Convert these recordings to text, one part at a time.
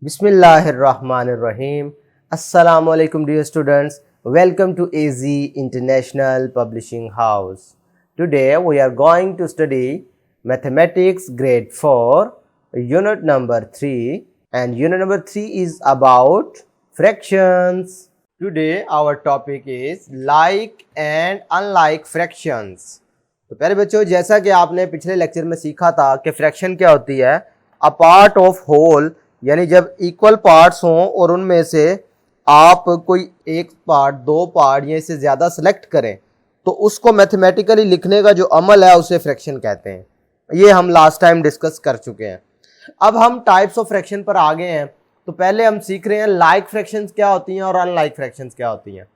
Bismillahirrahmanirrahim. Assalamu alaikum dear students. Welcome to AZ International Publishing House. Today we are going to study Mathematics grade 4 unit number 3 and unit number 3 is about fractions. Today our topic is like and unlike fractions. तो प्यारे बच्चों, जैसा कि आपने पिछले lecture में सीखा था कि फ्रैक्शन क्या होती है, अ पार्ट ऑफ होल, यानी जब इक्वल पार्ट्स हों और उनमें से आप कोई एक पार्ट, दो पार्ट या इससे ज़्यादा सेलेक्ट करें तो उसको मैथमेटिकली लिखने का जो अमल है उसे फ्रैक्शन कहते हैं। ये हम लास्ट टाइम डिस्कस कर चुके हैं। अब हम टाइप्स ऑफ फ्रैक्शन पर आ गए हैं। तो पहले हम सीख रहे हैं लाइक फ्रैक्शंस क्या होती हैं और अनलाइक फ्रैक्शंस क्या होती हैं।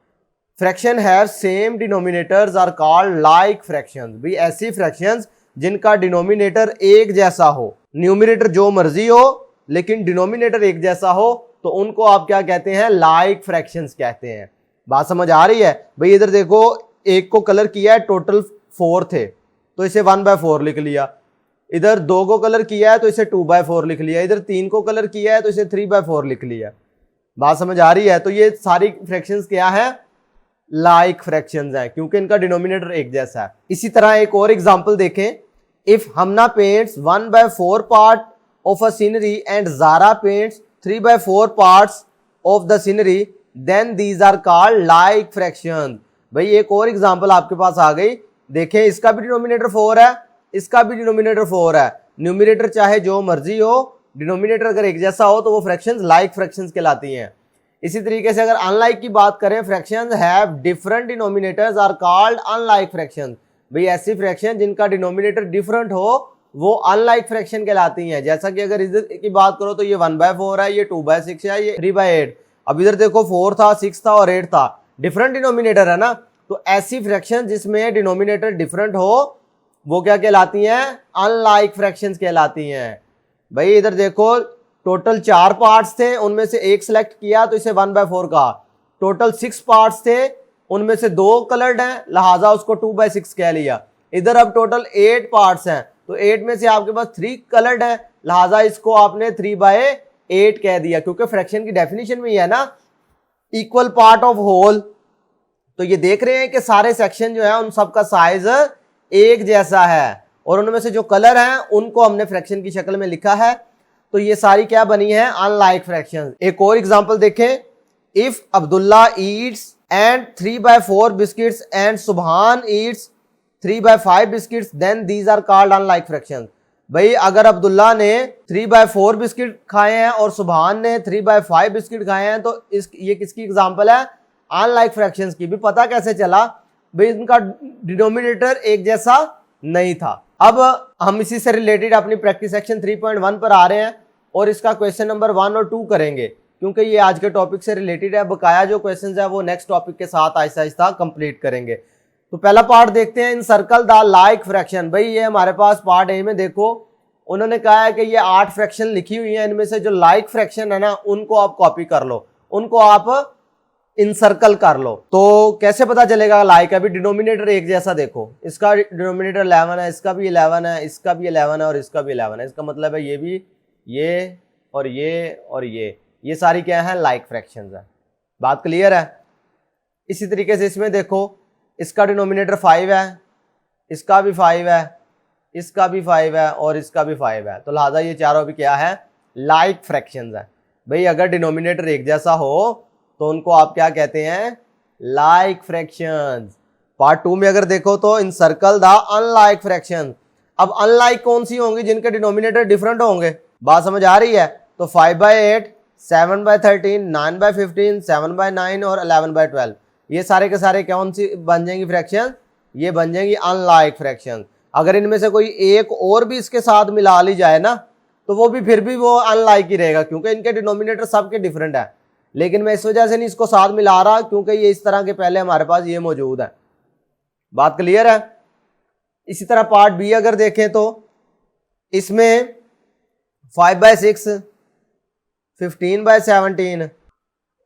Fraction have same denominators are called like fractions. भी ऐसी फ्रैक्शंस जिनका डिनोमिनेटर एक जैसा हो, न्यूमरेटर जो मर्जी हो लेकिन डिनोमिनेटर एक जैसा हो, तो उनको आप क्या कहते हैं? लाइक फ्रैक्शंस कहते हैं। बात समझ आ रही है भाई? इधर देखो, एक को कलर किया है, टोटल 4 थे तो इसे 1/4 लिख लिया। इधर 2 को कलर किया है तो इसे 2/4 लिख लिया। इधर 3 को कलर किया है तो इसे 3/4 लिख लिया। बात समझ आ रही है? तो ये सारी फ्रैक्शंस क्या है? लाइक फ्रैक्शंस है, क्योंकि इनका डिनोमिनेटर एक जैसा है। इसी तरह एक और एग्जांपल देखें। If Hamna paints 1/4 part of a scenery and Zara paints 3/4 parts of the scenery, then these are called like fractions। भाई एक और एग्जांपल आपके पास आ गई। देखें, इसका भी डिनोमिनेटर 4 है, इसका भी डिनोमिनेटर 4 है। न्यूमरेटर चाहे जो मर्जी हो, डिनोमिनेटर अगर एक जैसा हो तो वो फ्रैक्शंस लाइक फ्रैक्शंस कहलाती हैं। इसी तरीके से अगर अनलाइक की बात करें, fractions have different denominators are called unlike fractions. भाई ऐसी फ्रैक्शन जिनका डिनोमिनेटर डिफरेंट हो वो अनलाइक फ्रैक्शन कहलाती हैं। जैसा कि अगर इधर की बात करो तो ये 1/4 है, ये 2/6 है, ये 3/8। अब इधर देखो 4 था, 6 था और 8 था, डिफरेंट डिनोमिनेटर है ना। तो ऐसी फ्रैक्शन जिसमें डिनोमिनेटर डिफरेंट हो वो क्या कहलाती हैं? अनलाइक फ्रैक्शंस कहलाती हैं। भाई इधर देखो, टोटल 4 पार्ट्स थे, उनमें से एक सिलेक्ट किया तो इसे 1/4 कहा। टोटल 6 पार्ट्स थे, उनमें से 2 कलर्ड हैं, लिहाजा उसको 2/6 कह लिया। इधर अब टोटल 8 पार्ट्स हैं तो 8 में से आपके पास 3 कलर्ड है, लिहाजा इसको आपने 3/8 कह दिया, क्योंकि फ्रैक्शन की डेफिनेशन में ही है ना, इक्वल पार्ट ऑफ होल। तो ये देख रहे हैं कि सारे सेक्शन जो है उन सबका साइज एक जैसा है और उनमें से जो कलर हैं उनको हमने फ्रैक्शन की शक्ल में लिखा है। तो ये सारी क्या बनी है? Unlike fraction. एक और एग्जांपल देखें। If Abdullah eats and 3/4 biscuits and Subhan eats 3/5 biscuits, then these are called unlike fractions. भाई अगर अब्दुल्ला ने 3/4 बिस्किट खाए हैं और सुबहान ने 3/5 बिस्किट खाए हैं तो ये किसकी एग्जांपल है? अनलाइक फ्रैक्शंस की। भी पता कैसे चला? भाई इनका डिनोमिनेटर एक जैसा नहीं था। अब हम इसी से रिलेटेड अपनी प्रैक्टिस सेक्शन 3.1 पर आ रहे हैं और इसका क्वेश्चन नंबर 1 और 2 करेंगे, क्योंकि ये आज के टॉपिक से रिलेटेड है। बकाया जो क्वेश्चन है वो नेक्स्ट टॉपिक के साथ आहिस्ता आहिस्ता कंप्लीट करेंगे। तो पहला पार्ट देखते हैं, इन सर्कल द लाइक फ्रैक्शन। भाई ये हमारे पास पार्ट ए में देखो, उन्होंने कहा है कि ये 8 फ्रैक्शन लिखी हुई हैं, इनमें से जो लाइक फ्रैक्शन है ना उनको आप कॉपी कर लो, उनको आप इनसर्कल कर लो। तो कैसे पता चलेगा लाइक? अभी डिनोमिनेटर एक जैसा देखो, इसका डिनोमिनेटर 11 है, इसका भी 11 है, इसका भी 11 है और इसका भी 11 है। इसका मतलब है ये भी, ये और ये और ये सारी क्या है? लाइक फ्रैक्शंस है। बात क्लियर है? इसी तरीके से इसमें देखो, इसका डिनोमिनेटर 5 है, इसका भी 5 है, इसका भी 5 है और इसका भी 5 है। तो लिहाजा ये चारों भी क्या है? लाइक फ्रैक्शंस है। भाई अगर डिनोमिनेटर एक जैसा हो तो उनको आप क्या कहते हैं? Like fractions. पार्ट 2 में अगर देखो तो इन सर्कल द अनलाइक फ्रैक्शन। अब अनलाइक कौन सी होंगी? जिनके डिनोमिनेटर डिफरेंट होंगे। बात समझ आ रही है? तो 5/8, 7/13, 9/15, 7/9 और 11/12, ये सारे के सारे कौन सी बन जाएंगी फ्रैक्शन? ये बन जाएंगी अनलाइक फ्रैक्शन। अगर इनमें से कोई एक और भी इसके साथ मिला ली जाए ना तो वो भी फिर भी वो अनलाइक ही रहेगा, क्योंकि इनके डिनोमिनेटर सबके डिफरेंट है। लेकिन मैं इस वजह से नहीं इसको साथ मिला रहा क्योंकि ये इस तरह के पहले हमारे पास ये मौजूद है। बात क्लियर है? इसी तरह पार्ट बी अगर देखें तो इसमें 5/6, 15/17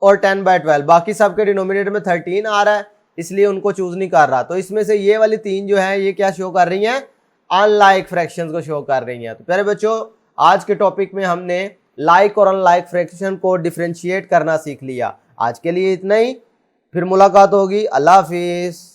और 10/12, बाकी सबके डिनोमिनेटर में 13 आ रहा है, इसलिए उनको चूज नहीं कर रहा। तो इसमें से ये वाली 3 जो है ये क्या शो कर रही हैं? अनलाइक फ्रैक्शंस को शो कर रही हैं। तो प्यारे बच्चों, आज के टॉपिक में हमने लाइक और अनलाइक फ्रैक्शन को डिफरेंशिएट करना सीख लिया। आज के लिए इतना ही, फिर मुलाकात होगी। अल्लाह हाफिज़।